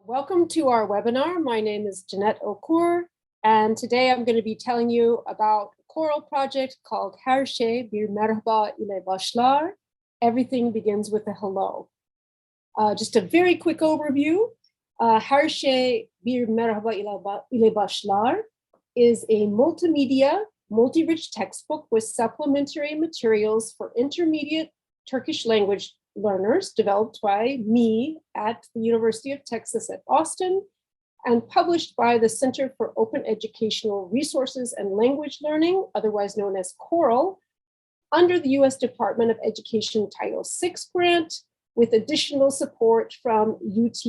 Welcome to our webinar. My name is Jeannette Okur, and today I'm going to be telling you about a choral project called Her Şey Bir Merhaba ile Başlar. Everything begins with a hello. Just a very quick overview. Her Şey Bir Merhaba ile Başlar is a multimedia, multi-rich textbook with supplementary materials for intermediate Turkish language learners developed by me at the University of Texas at Austin and published by the Center for Open Educational Resources and Language Learning, otherwise known as COERLL, under the US Department of Education Title VI grant, with additional support from UT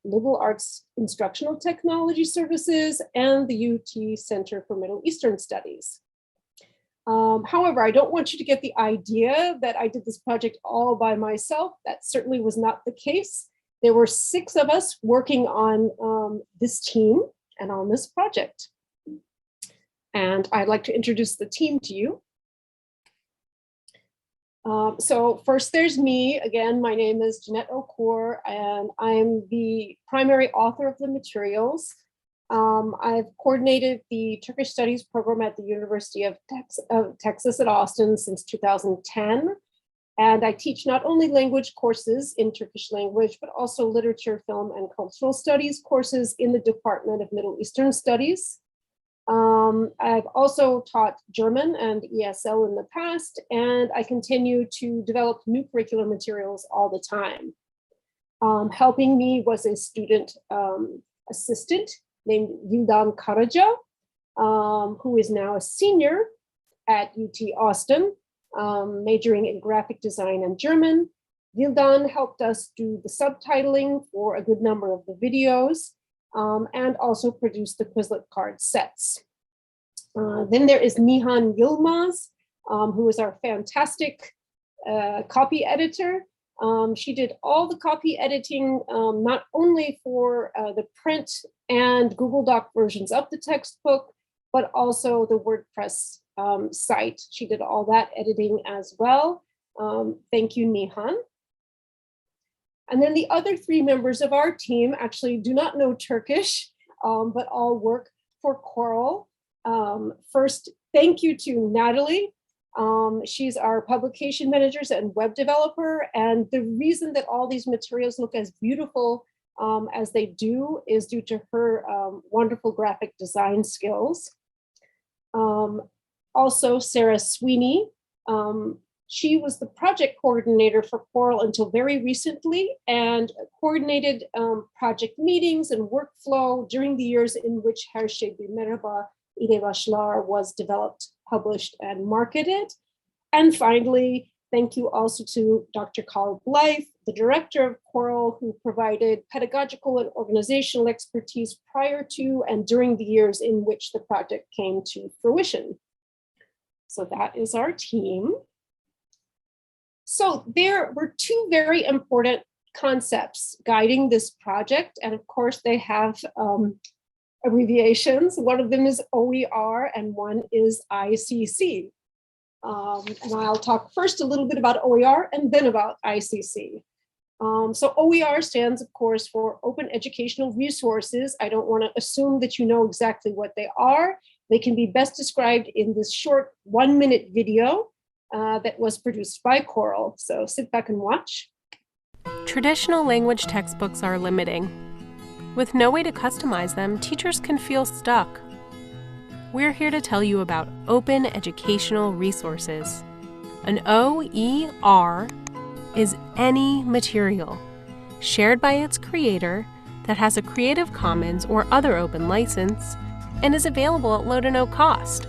Liberal Arts Instructional Technology Services and the UT Center for Middle Eastern Studies. However, I don't want you to get the idea that I did this project all by myself. That certainly was not the case. There were 6 of us working on this team and on this project. And I'd like to introduce the team to you. So first there's me. Again, my name is Jeannette Okur, and I'm the primary author of the materials. I've coordinated the Turkish Studies program at the University of Texas at Austin since 2010. And I teach not only language courses in Turkish language, but also literature, film, and cultural studies courses in the Department of Middle Eastern Studies. I've also taught German and ESL in the past, and I continue to develop new curricular materials all the time. Helping me was a student assistant named Vildan Karaca, who is now a senior at UT Austin, majoring in graphic design and German. Vildan helped us do the subtitling for a good number of the videos, and also produce the Quizlet card sets. Then there is Nihan Yilmaz, who is our fantastic copy editor. She did all the copy editing, not only for the print and Google Doc versions of the textbook, but also the WordPress site. She did all that editing as well. Thank you, Nihan. And then the other 3 members of our team actually do not know Turkish, but all work for COERLL. First, thank you to Natalie. She's our publication manager and web developer. And the reason that all these materials look as beautiful as they do is due to her wonderful graphic design skills. Also, Sarah Sweeney. She was the project coordinator for COERLL until very recently and coordinated project meetings and workflow during the years in which Her Şey Bir Merhaba ile Başlar was developed, published, and marketed. And finally, thank you also to Dr. Carl Blythe, the director of COERLL, who provided pedagogical and organizational expertise prior to and during the years in which the project came to fruition. So that is our team. So there were 2 very important concepts guiding this project. And of course, they have abbreviations. One of them is OER and one is ICC. And I'll talk first a little bit about OER and then about ICC. So OER stands, of course, for Open Educational Resources. I don't want to assume that you know exactly what they are. They can be best described in this short 1-minute video that was produced by COERLL. So sit back and watch. Traditional language textbooks are limiting. With no way to customize them, teachers can feel stuck. We're here to tell you about Open Educational Resources. An OER is any material shared by its creator that has a Creative Commons or other open license and is available at low to no cost.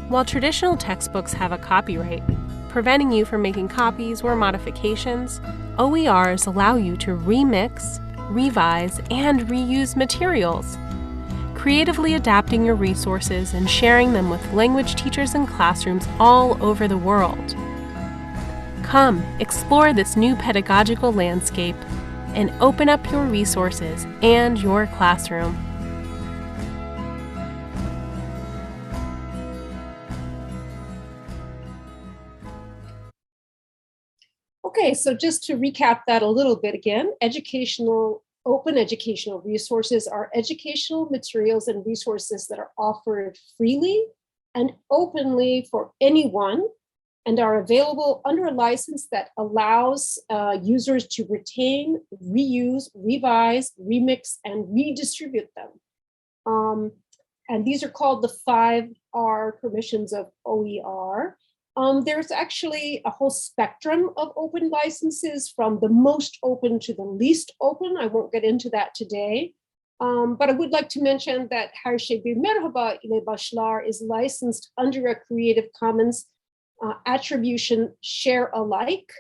While traditional textbooks have a copyright, preventing you from making copies or modifications, OERs allow you to remix, revise, and reuse materials, creatively adapting your resources and sharing them with language teachers and classrooms all over the world. Come, explore this new pedagogical landscape and open up your resources and your classroom. Okay, so just to recap that a little bit again, educational Open educational resources are educational materials and resources that are offered freely and openly for anyone and are available under a license that allows users to retain, reuse, revise, remix, and redistribute them. And these are called the 5R permissions of OER. There's actually a whole spectrum of open licenses from the most open to the least open. I won't get into that today. But I would like to mention that Her Şey Bir Merhaba ile Başlar is licensed under a Creative Commons Attribution Share Alike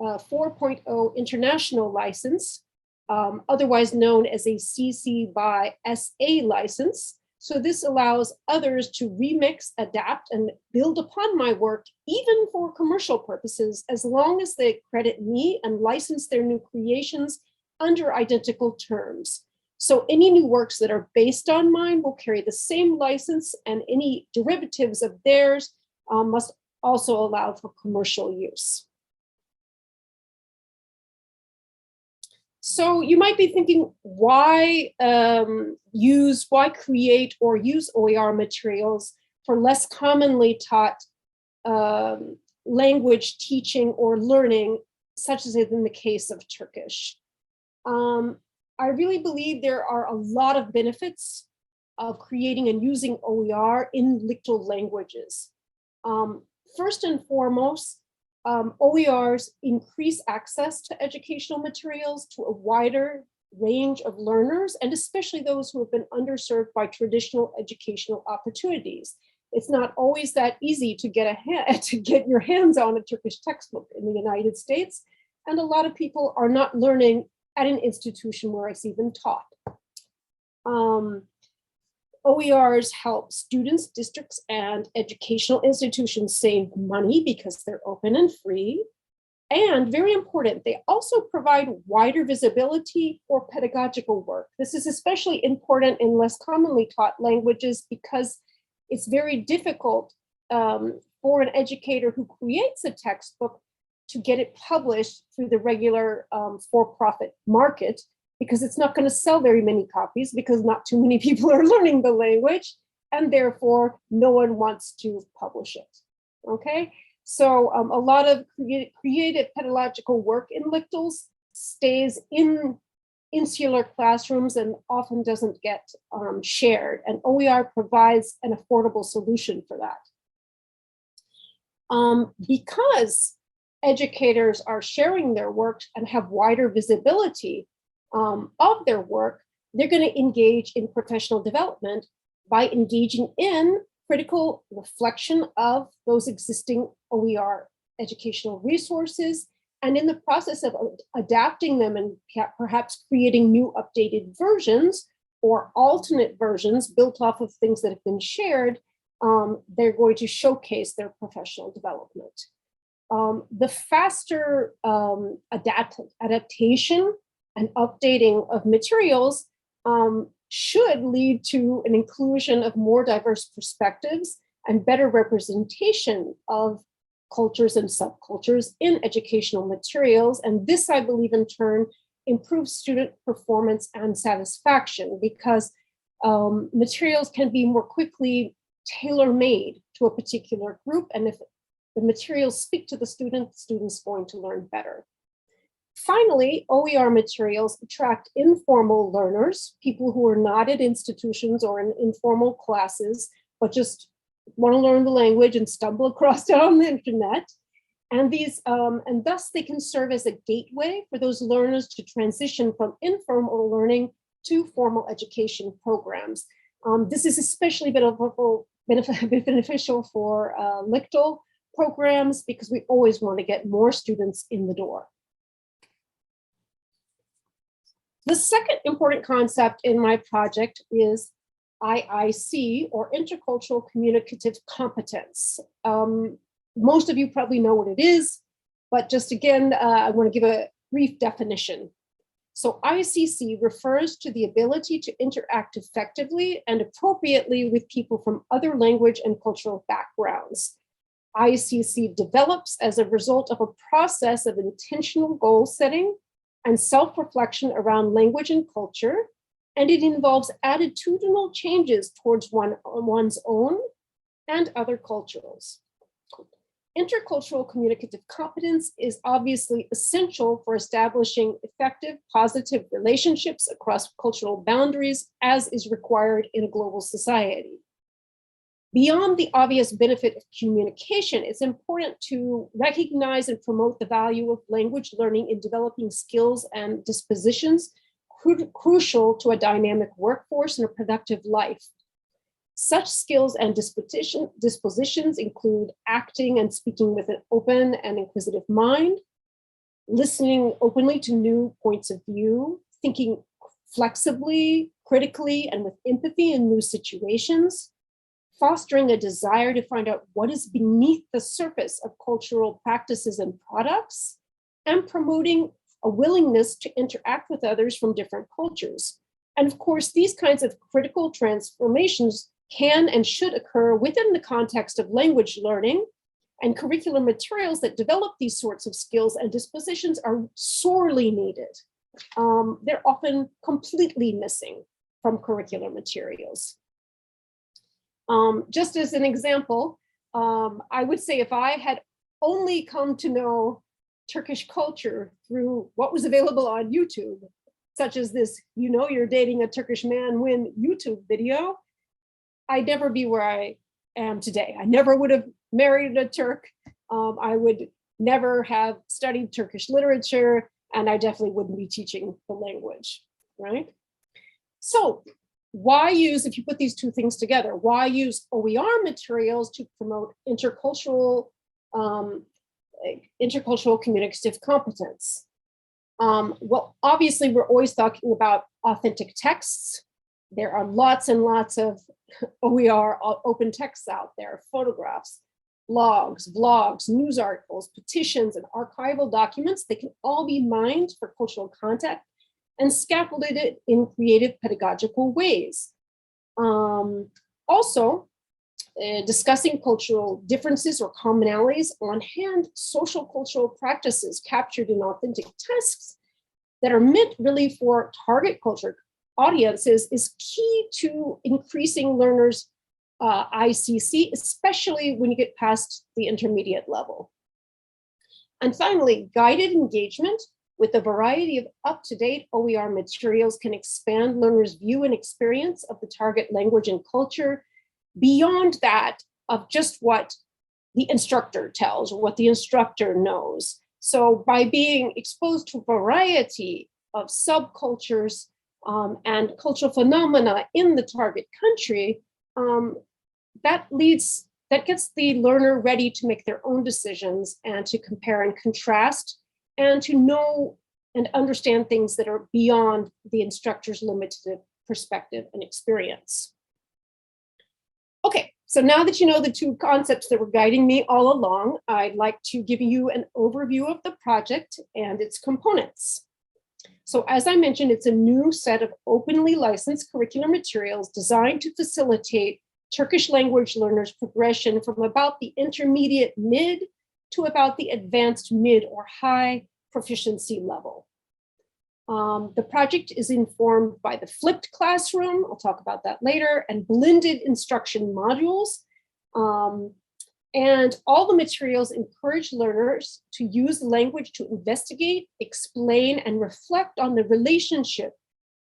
4.0 international license, otherwise known as a CC by SA license. So this allows others to remix, adapt, and build upon my work, even for commercial purposes, as long as they credit me and license their new creations under identical terms. So any new works that are based on mine will carry the same license, and any derivatives of theirs must also allow for commercial use. So you might be thinking, why create or use OER materials for less commonly taught language teaching or learning, such as in the case of Turkish? I really believe there are a lot of benefits of creating and using OER in LCTL languages. First and foremost, OERs increase access to educational materials to a wider range of learners, and especially those who have been underserved by traditional educational opportunities. It's not always that easy to get your hands on a Turkish textbook in the United States, and a lot of people are not learning at an institution where it's even taught. OERs help students, districts, and educational institutions save money because they're open and free. And very important, they also provide wider visibility for pedagogical work. This is especially important in less commonly taught languages because it's very difficult for an educator who creates a textbook to get it published through the regular for-profit market, because it's not going to sell very many copies because not too many people are learning the language, and therefore no one wants to publish it. Okay, so a lot of creative pedagogical work in LCTLs stays in insular classrooms and often doesn't get shared, and OER provides an affordable solution for that. Because educators are sharing their work and have wider visibility of their work, they're going to engage in professional development by engaging in critical reflection of those existing OER educational resources, and in the process of adapting them and perhaps creating new updated versions or alternate versions built off of things that have been shared, they're going to showcase their professional development. The faster adaptation and updating of materials should lead to an inclusion of more diverse perspectives and better representation of cultures and subcultures in educational materials. And this, I believe, in turn, improves student performance and satisfaction, because materials can be more quickly tailor-made to a particular group. And if the materials speak to the student's going to learn better. Finally, OER materials attract informal learners, people who are not at institutions or in informal classes, but just want to learn the language and stumble across it on the internet. And and thus they can serve as a gateway for those learners to transition from informal learning to formal education programs. This is especially beneficial for LCTL programs, because we always want to get more students in the door. The second important concept in my project is IIC, or Intercultural Communicative Competence. Most of you probably know what it is, but just again, I want to give a brief definition. So ICC refers to the ability to interact effectively and appropriately with people from other language and cultural backgrounds. ICC develops as a result of a process of intentional goal setting and self-reflection around language and culture, and it involves attitudinal changes towards one's own and other cultures. Intercultural communicative competence is obviously essential for establishing effective, positive relationships across cultural boundaries, as is required in a global society. Beyond the obvious benefit of communication, it's important to recognize and promote the value of language learning in developing skills and dispositions crucial to a dynamic workforce and a productive life. Such skills and dispositions include acting and speaking with an open and inquisitive mind, listening openly to new points of view, thinking flexibly, critically, and with empathy in new situations, fostering a desire to find out what is beneath the surface of cultural practices and products, and promoting a willingness to interact with others from different cultures. And of course, these kinds of critical transformations can and should occur within the context of language learning, and curricular materials that develop these sorts of skills and dispositions are sorely needed. They're often completely missing from curricular materials. Just as an example, I would say if I had only come to know Turkish culture through what was available on YouTube, such as this, you know, you're dating a Turkish man when YouTube video, I'd never be where I am today. I never would have married a Turk. I would never have studied Turkish literature, and I definitely wouldn't be teaching the language, right? So why use, if you put these two things together, why use OER materials to promote intercultural communicative competence? Well, obviously, we're always talking about authentic texts. There are lots and lots of OER, open texts out there, photographs, blogs, vlogs, news articles, petitions, and archival documents. They can all be mined for cultural context and scaffolded in creative pedagogical ways. Also, discussing cultural differences or commonalities on hand, social cultural practices captured in authentic texts that are meant really for target culture audiences is key to increasing learners' ICC, especially when you get past the intermediate level. And finally, guided engagement with a variety of up-to-date OER materials can expand learners' view and experience of the target language and culture beyond that of just what the instructor tells or what the instructor knows. So by being exposed to a variety of subcultures and cultural phenomena in the target country, that gets the learner ready to make their own decisions and to compare and contrast and to know and understand things that are beyond the instructor's limited perspective and experience. Okay, so now that you know the two concepts that were guiding me all along, I'd like to give you an overview of the project and its components. So as I mentioned, it's a new set of openly licensed curricular materials designed to facilitate Turkish language learners' progression from about the intermediate mid to about the advanced mid or high proficiency level. The project is informed by the flipped classroom, I'll talk about that later, and blended instruction modules. And all the materials encourage learners to use language to investigate, explain, and reflect on the relationship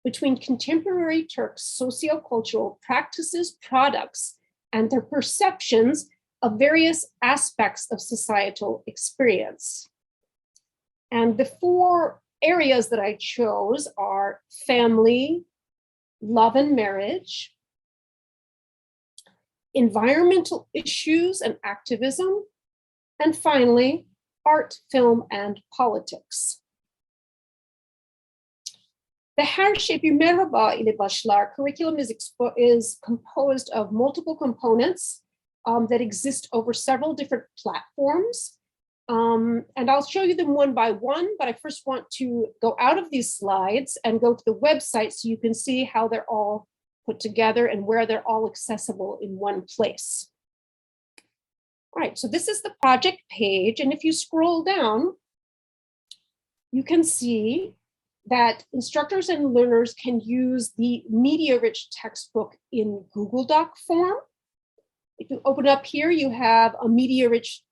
between contemporary Turks' sociocultural practices, products, and their perceptions of various aspects of societal experience. And the four areas that I chose are family, love and marriage, environmental issues and activism, and finally, art, film, and politics. The Her Şey Bir Merhaba ile Başlar curriculum is composed of multiple components that exist over several different platforms. And I'll show you them one by one, but I first want to go out of these slides and go to the website so you can see how they're all put together and where they're all accessible in one place. All right, so this is the project page. And if you scroll down, you can see that instructors and learners can use the media-rich textbook in Google Doc form. If you open up here, you have a media-rich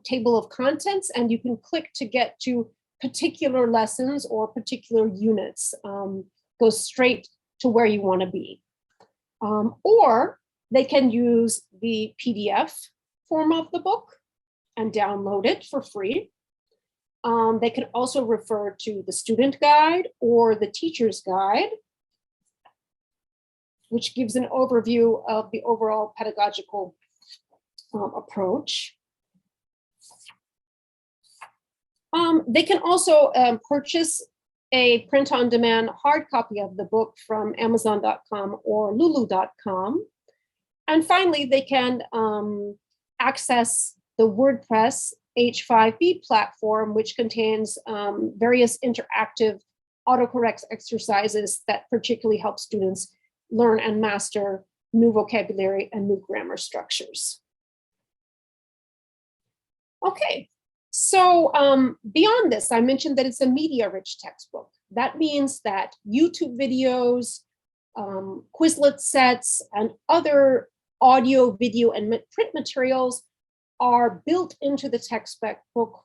table of contents, and you can click to get to particular lessons or particular units. Go straight to where you want to be. Or they can use the PDF form of the book and download it for free. They can also refer to the student guide or the teacher's guide, which gives an overview of the overall pedagogical approach. They can also purchase a print-on-demand hard copy of the book from Amazon.com or Lulu.com. And finally, they can access the WordPress H5B platform, which contains various interactive autocorrect exercises that particularly help students learn and master new vocabulary and new grammar structures. Okay, so beyond this, I mentioned that it's a media-rich textbook. That means that YouTube videos, Quizlet sets, and other audio, video, and print materials are built into the textbook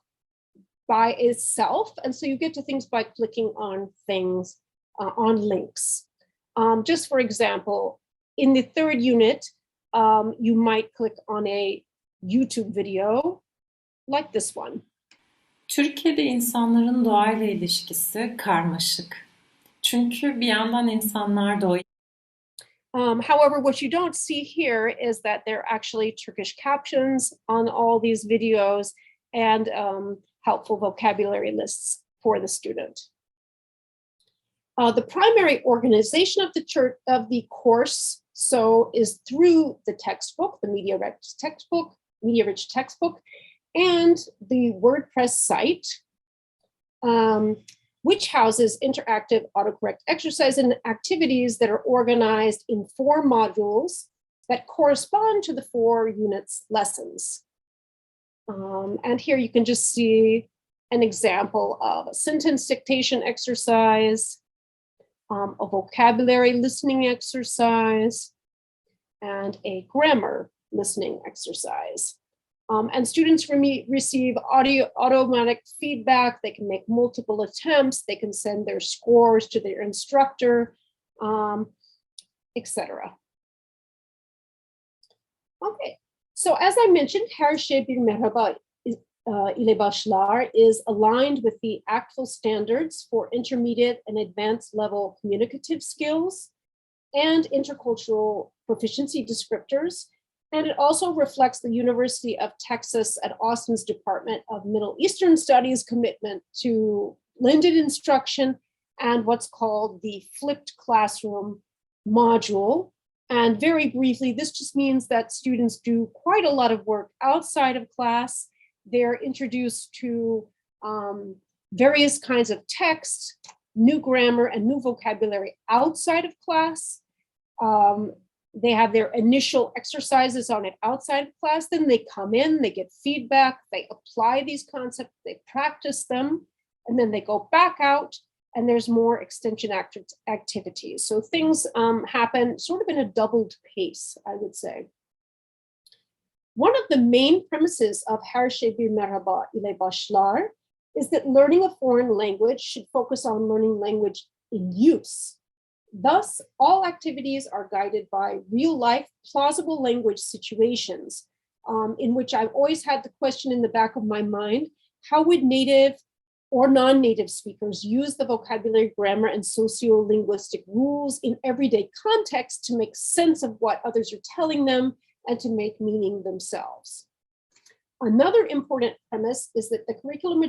by itself. And so you get to things by clicking on things, on links. Just for example, in the third unit, you might click on a YouTube video like this one. Türkiye'de insanların doğayla ilişkisi karmaşık. Çünkü bir yandan insanlar doğayı However, what you don't see here is that there are actually Turkish captions on all these videos and helpful vocabulary lists for the student. The primary organization of the course is through the textbook, the media-rich textbook, and the WordPress site, which houses interactive autocorrect exercise and activities that are organized in 4 modules that correspond to the 4 units lessons. And here you can just see an example of a sentence dictation exercise, a vocabulary listening exercise, and a grammar listening exercise. And students receive automatic feedback. They can make multiple attempts. They can send their scores to their instructor, etc. Okay, so as I mentioned, Her Şey Bir Merhaba ile Başlar is aligned with the ACTFL standards for intermediate and advanced level communicative skills and intercultural proficiency descriptors. And it also reflects the University of Texas at Austin's Department of Middle Eastern Studies commitment to blended instruction and what's called the flipped classroom module. And very briefly, this just means that students do quite a lot of work outside of class. They're introduced to various kinds of text, new grammar, and new vocabulary outside of class. They have their initial exercises on it outside of class, then they come in, they get feedback, they apply these concepts, they practice them, and then they go back out, and there's more extension activities. So things happen sort of in a doubled pace, I would say. One of the main premises of Her Şey Bir Merhaba ile Başlar is that learning a foreign language should focus on learning language in use. Thus, all activities are guided by real-life, plausible language situations, in which I've always had the question in the back of my mind, how would native or non-native speakers use the vocabulary, grammar, and sociolinguistic rules in everyday context to make sense of what others are telling them and to make meaning themselves? Another important premise is that the curricular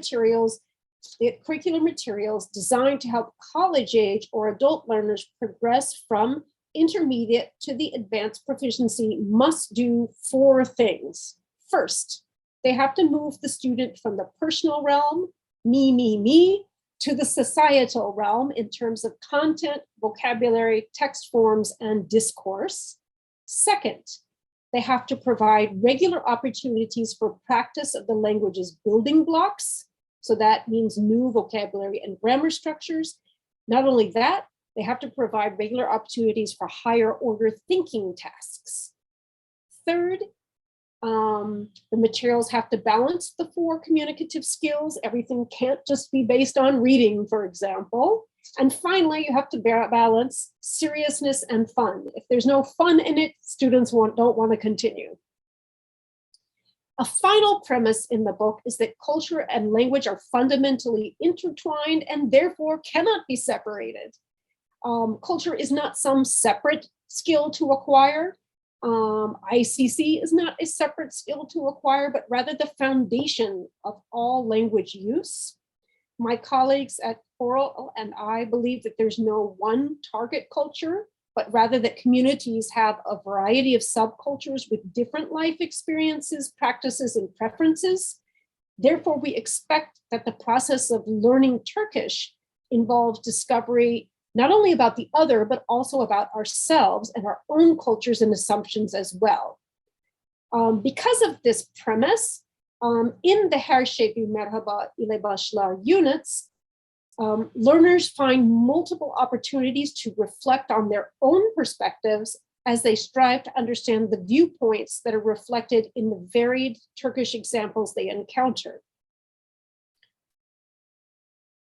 materials designed to help college age or adult learners progress from intermediate to the advanced proficiency must do 4 things. First, they have to move the student from the personal realm, me, to the societal realm in terms of content, vocabulary, text forms, and discourse. Second, they have to provide regular opportunities for practice of the language's building blocks. So that means new vocabulary and grammar structures. Not only that, they have to provide regular opportunities for higher order thinking tasks. Third, the materials have to balance the 4 communicative skills. Everything can't just be based on reading, for example. And finally, you have to balance seriousness and fun. If there's no fun in it, students don't want to continue. A final premise in the book is that culture and language are fundamentally intertwined and therefore cannot be separated. Culture is not some separate skill to acquire. ICC is not a separate skill to acquire, but rather the foundation of all language use. My colleagues at COERLL and I believe that there's no one target culture, but rather that communities have a variety of subcultures with different life experiences, practices, and preferences. Therefore, we expect that the process of learning Turkish involves discovery not only about the other, but also about ourselves and our own cultures and assumptions as well. Because of this premise, in the Her Şey Bir Merhaba ile Başlar units, learners find multiple opportunities to reflect on their own perspectives as they strive to understand the viewpoints that are reflected in the varied Turkish examples they encounter.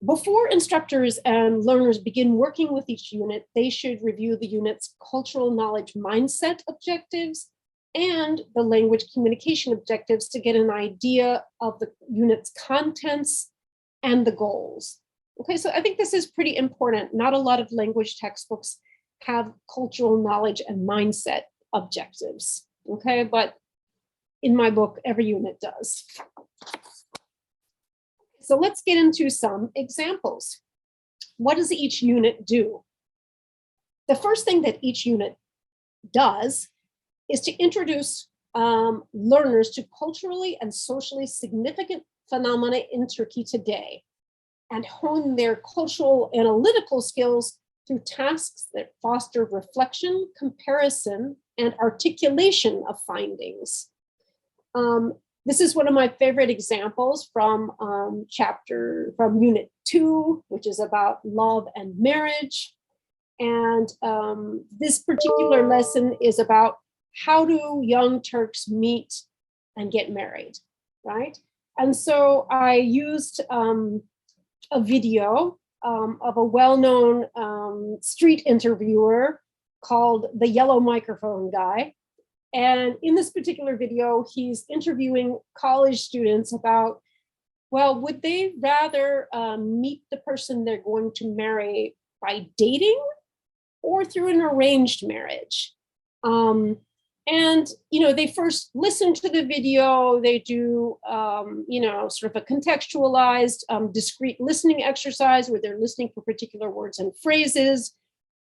Before instructors and learners begin working with each unit, they should review the unit's cultural knowledge mindset objectives and the language communication objectives to get an idea of the unit's contents and the goals. Okay, so I think this is pretty important. Not a lot of language textbooks have cultural knowledge and mindset objectives, okay? But in my book, every unit does. So let's get into some examples. What does each unit do? The first thing that each unit does is to introduce learners to culturally and socially significant phenomena in Turkey today and hone their cultural analytical skills through tasks that foster reflection, comparison, and articulation of findings. This is one of my favorite examples from Unit 2, which is about love and marriage. And this particular lesson is about how do young Turks meet and get married, right? And so I used a video of a well-known street interviewer called the Yellow Microphone Guy. And in this particular video, he's interviewing college students about, well, would they rather meet the person they're going to marry by dating or through an arranged marriage? And, you know, they first listen to the video, they do, you know, sort of a contextualized, discrete listening exercise where they're listening for particular words and phrases.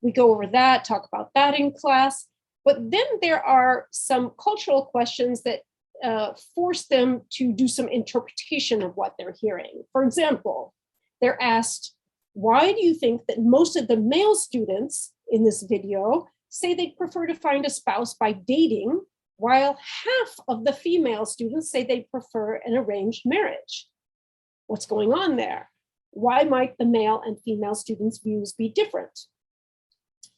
We go over that, talk about that in class. But then there are some cultural questions that force them to do some interpretation of what they're hearing. For example, they're asked, why do you think that most of the male students in this video say they'd prefer to find a spouse by dating, while half of the female students say they prefer an arranged marriage? What's going on there? Why might the male and female students' views be different?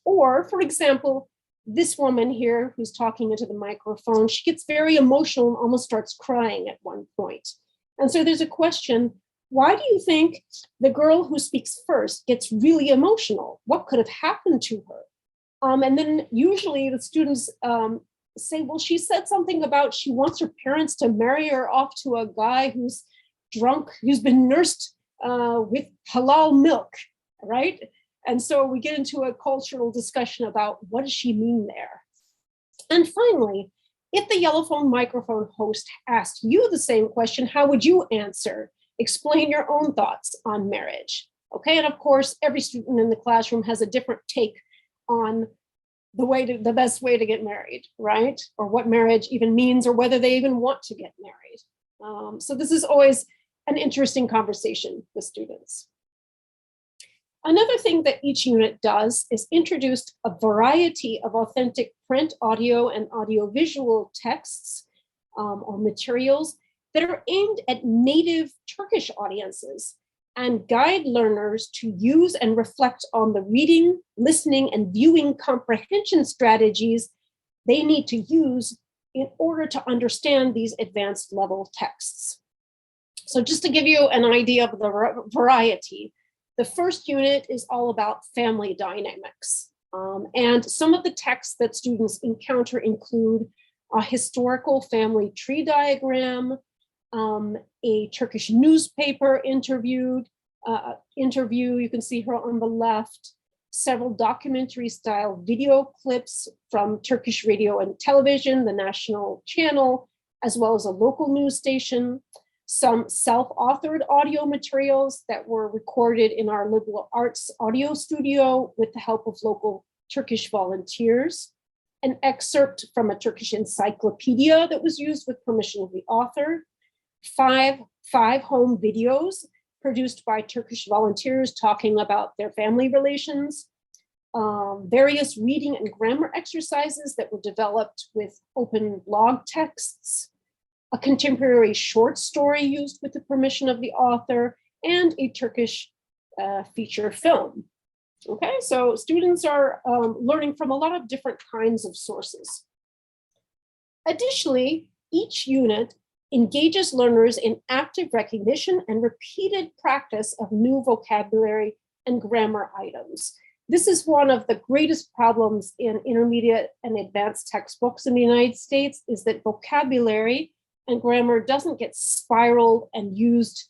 Or, for example, this woman here who's talking into the microphone, she gets very emotional and almost starts crying at one point. And so there's a question, why do you think the girl who speaks first gets really emotional? What could have happened to her? And then usually the students say, well, she said something about she wants her parents to marry her off to a guy who's drunk, who's been nursed with halal milk, right? And so we get into a cultural discussion about what does she mean there? And finally, if the yellowphone microphone host asked you the same question, how would you answer? Explain your own thoughts on marriage. Okay, and of course, every student in the classroom has a different take on the best way to get married, right? Or what marriage even means, or whether they even want to get married. So this is always an interesting conversation with students. Another thing that each unit does is introduce a variety of authentic print, audio, and audiovisual texts or materials that are aimed at native Turkish audiences. and guide learners to use and reflect on the reading, listening, and viewing comprehension strategies they need to use in order to understand these advanced level texts. So just to give you an idea of the variety, the first unit is all about family dynamics. And some of the texts that students encounter include a historical family tree diagram, a Turkish newspaper interview, you can see her on the left, several documentary style video clips from Turkish radio and television, the national channel, as well as a local news station, some self-authored audio materials that were recorded in our liberal arts audio studio with the help of local Turkish volunteers, an excerpt from a Turkish encyclopedia that was used with permission of the author, five home videos produced by Turkish volunteers talking about their family relations, various reading and grammar exercises that were developed with open blog texts, a contemporary short story used with the permission of the author, and a Turkish feature film. Okay, so students are learning from a lot of different kinds of sources. Additionally, each unit engages learners in active recognition and repeated practice of new vocabulary and grammar items. This is one of the greatest problems in intermediate and advanced textbooks in the United States, is that vocabulary and grammar doesn't get spiraled and used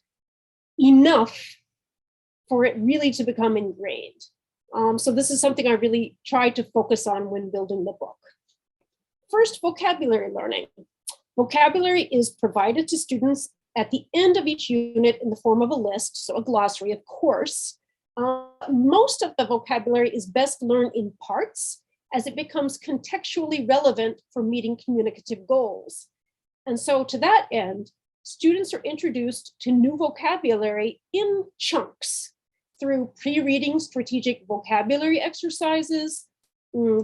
enough for it really to become ingrained. So this is something I really tried to focus on when building the book. First, vocabulary learning. Vocabulary is provided to students at the end of each unit in the form of a list, so a glossary, of course. Most of the vocabulary is best learned in parts as it becomes contextually relevant for meeting communicative goals. And so to that end, students are introduced to new vocabulary in chunks through pre-reading strategic vocabulary exercises,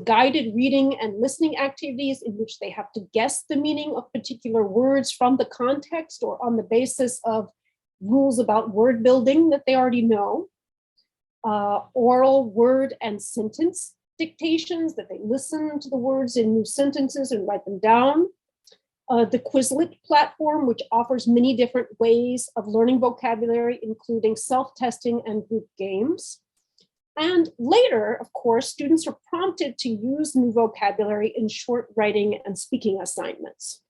guided reading and listening activities in which they have to guess the meaning of particular words from the context or on the basis of rules about word building that they already know, oral word and sentence dictations, that they listen to the words in new sentences and write them down, the Quizlet platform, which offers many different ways of learning vocabulary, including self-testing and group games. And later, of course, students are prompted to use new vocabulary in short writing and speaking assignments.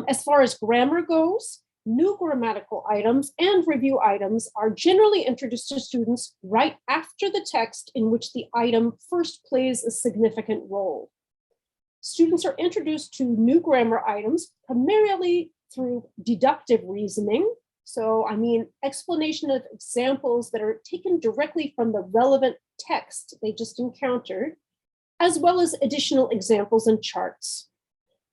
As far as grammar goes, new grammatical items and review items are generally introduced to students right after the text in which the item first plays a significant role. Students are introduced to new grammar items primarily through deductive reasoning. So, I mean, explanation of examples that are taken directly from the relevant text they just encountered, as well as additional examples and charts.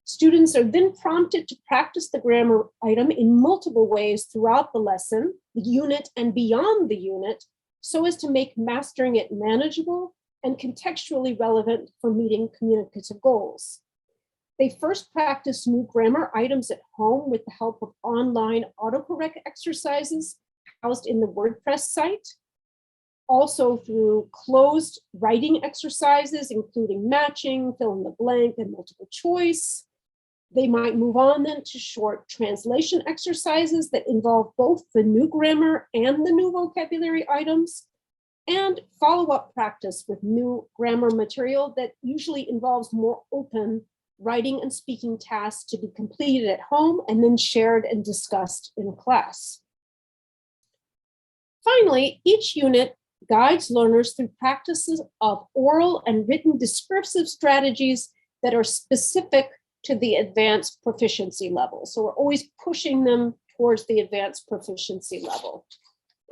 Students are then prompted to practice the grammar item in multiple ways throughout the lesson, the unit, and beyond the unit, so as to make mastering it manageable and contextually relevant for meeting communicative goals. They first practice new grammar items at home with the help of online autocorrect exercises housed in the WordPress site, also through closed writing exercises, including matching, fill in the blank, and multiple choice. They might move on then to short translation exercises that involve both the new grammar and the new vocabulary items, and follow-up practice with new grammar material that usually involves more open writing and speaking tasks to be completed at home and then shared and discussed in class. Finally, each unit guides learners through practices of oral and written descriptive strategies that are specific to the advanced proficiency level. So we're always pushing them towards the advanced proficiency level.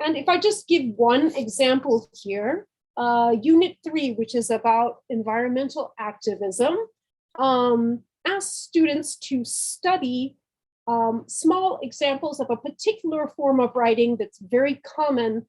And if I just give one example here, Unit 3, which is about environmental activism, asks students to study small examples of a particular form of writing that's very common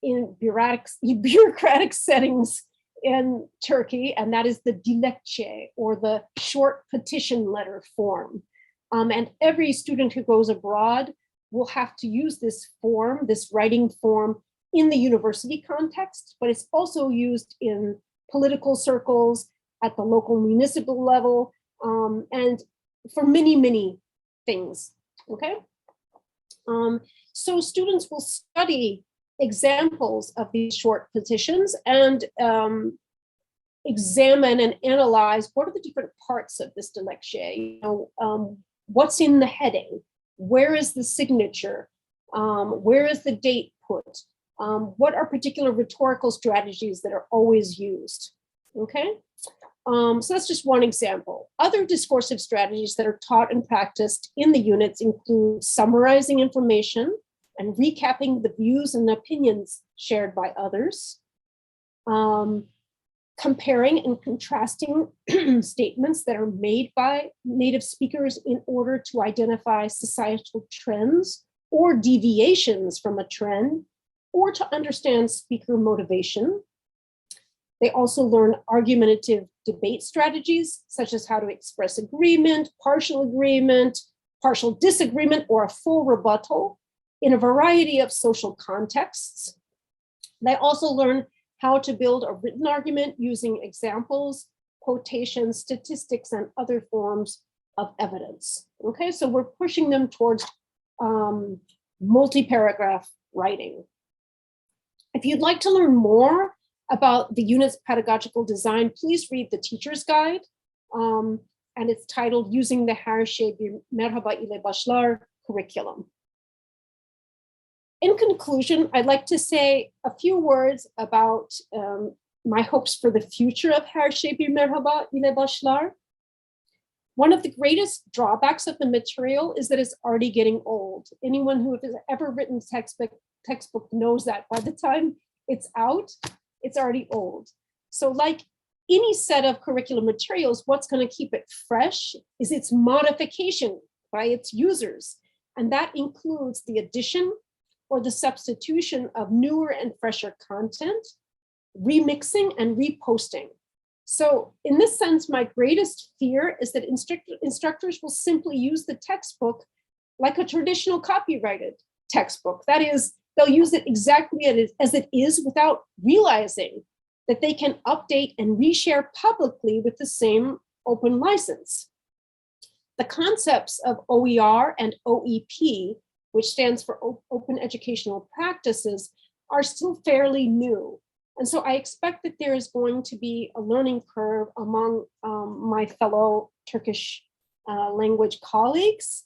in bureaucratic settings in Turkey, and that is the dilekçe, or the short petition letter form. And every student who goes abroad will have to use this form, this writing form, in the university context, but it's also used in political circles, at the local municipal level, and for many, many things, okay? So students will study examples of these short petitions and examine and analyze what are the different parts of this dilectje, what's in the heading, where is the signature, where is the date put, what are particular rhetorical strategies that are always used, okay? So that's just one example. Other discursive strategies that are taught and practiced in the units include summarizing information and recapping the views and opinions shared by others, comparing and contrasting statements that are made by native speakers in order to identify societal trends or deviations from a trend, or to understand speaker motivation. They also learn argumentative debate strategies, such as how to express agreement, partial disagreement, or a full rebuttal in a variety of social contexts. They also learn how to build a written argument using examples, quotations, statistics, and other forms of evidence. Okay, so we're pushing them towards multi-paragraph writing. If you'd like to learn more about the unit's pedagogical design, please read the teacher's guide. And it's titled Using the Her Şey Bir Merhaba ile Başlar curriculum. In conclusion, I'd like to say a few words about my hopes for the future of Her Şey Bir Merhaba ile Başlar. One of the greatest drawbacks of the material is that it's already getting old. Anyone who has ever written textbook knows that by the time it's out, it's already old. So like any set of curriculum materials, what's going to keep it fresh is its modification by its users. And that includes the addition or the substitution of newer and fresher content, remixing and reposting. So in this sense, my greatest fear is that instructors will simply use the textbook like a traditional copyrighted textbook. That is, they'll use it exactly as it is without realizing that they can update and reshare publicly with the same open license. The concepts of OER and OEP, which stands for Open Educational Practices, are still fairly new. And so I expect that there is going to be a learning curve among my fellow Turkish language colleagues.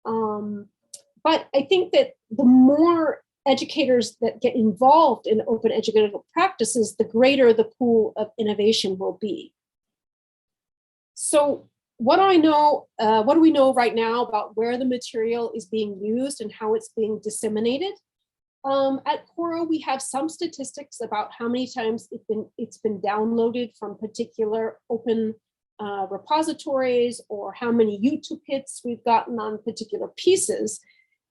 But I think that the more educators that get involved in open educational practices, the greater the pool of innovation will be. So what do we know right now about where the material is being used and how it's being disseminated? At COERLL, we have some statistics about how many times it's been downloaded from particular open repositories, or how many YouTube hits we've gotten on particular pieces.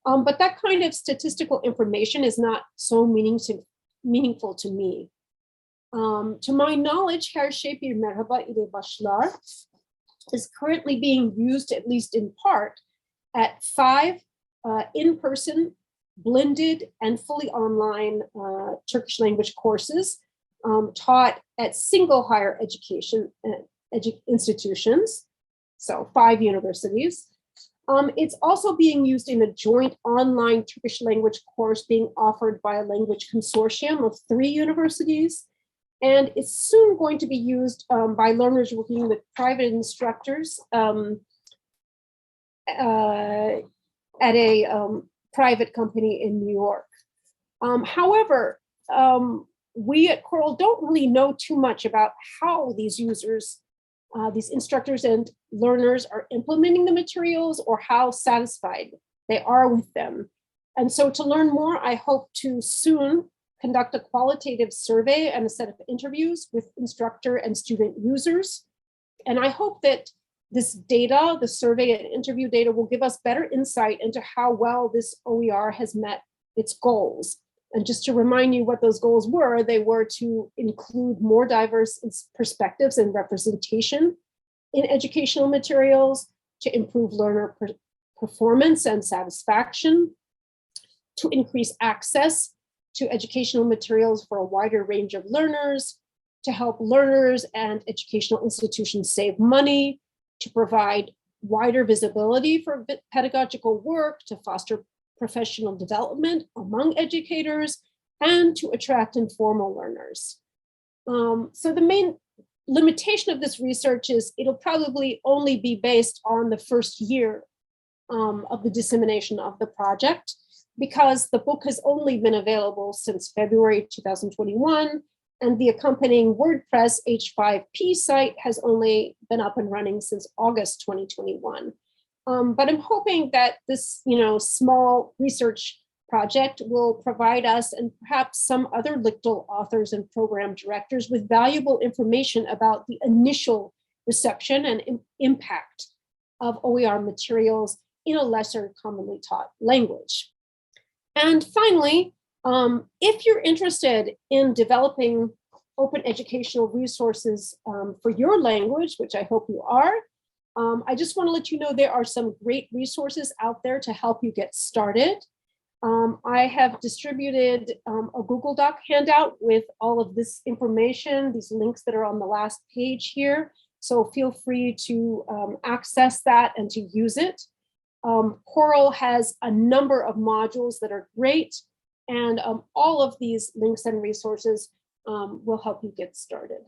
But that kind of statistical information is not so meaningful to me. To my knowledge, Her Şey Bir Merhaba ile Başlar is currently being used, at least in part, at 5 in-person, blended, and fully online Turkish language courses taught at single higher education institutions, so 5 universities. It's also being used in a joint online Turkish language course being offered by a language consortium of 3 universities. And it's soon going to be used by learners working with private instructors at a private company in New York. However, we at COERLL don't really know too much about how these users, these instructors and learners are implementing the materials, or how satisfied they are with them. And so to learn more, I hope to soon conduct a qualitative survey and a set of interviews with instructor and student users. And I hope that this data, the survey and interview data, will give us better insight into how well this OER has met its goals. And just to remind you what those goals were, they were to include more diverse perspectives and representation in educational materials, to improve learner performance and satisfaction, to increase access to educational materials for a wider range of learners, to help learners and educational institutions save money, to provide wider visibility for pedagogical work, to foster professional development among educators, and to attract informal learners. So the main limitation of this research is it'll probably only be based on the first year of the dissemination of the project, because the book has only been available since February 2021, and the accompanying WordPress H5P site has only been up and running since August 2021. But I'm hoping that this, small research project will provide us and perhaps some other LCTL authors and program directors with valuable information about the initial reception and impact of OER materials in a lesser commonly taught language. And finally, if you're interested in developing open educational resources for your language, which I hope you are, I just want to let you know there are some great resources out there to help you get started. I have distributed a Google Doc handout with all of this information, these links that are on the last page here. So feel free to access that and to use it. COERLL has a number of modules that are great, and all of these links and resources will help you get started.